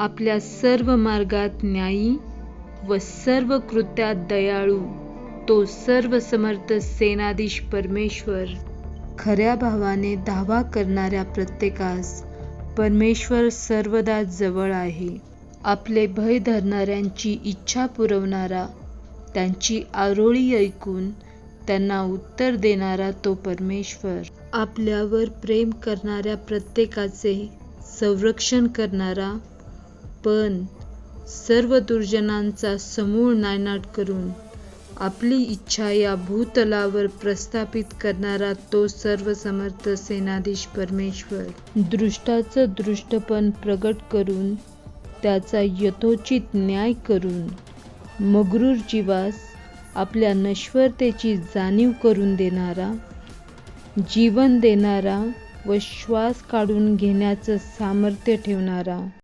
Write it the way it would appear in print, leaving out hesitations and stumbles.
आपल्या सर्व मार्गात न्यायी व सर्व कृत्यात दयाळू तो सर्वसमर्थ सेनाधीश परमेश्वर. खऱ्या भावाने धावा करणाऱ्या प्रत्येकास परमेश्वर सर्वदा जवळ आहे. आपले भय धरणाऱ्यांची इच्छा पुरवणारा, त्यांची आरोळी ऐकून त्यांना उत्तर देणारा तो परमेश्वर. आपल्यावर प्रेम करणाऱ्या प्रत्येकाचे संरक्षण करणारा, पण सर्व दुर्जनांचा समूळ नायनाट करून आपली इच्छा या भूतलावर प्रस्थापित करणारा तो सर्वसमर्थ सेनाधीश परमेश्वर. दृष्टाचं दृष्टपण प्रगट करून त्याचा यथोचित न्याय करून मग्रूर जीवास आपल्या नश्वरतेची जाणीव करून देणारा, जीवन देणारा व श्वास काढून घेण्याचं सामर्थ्य ठेवणारा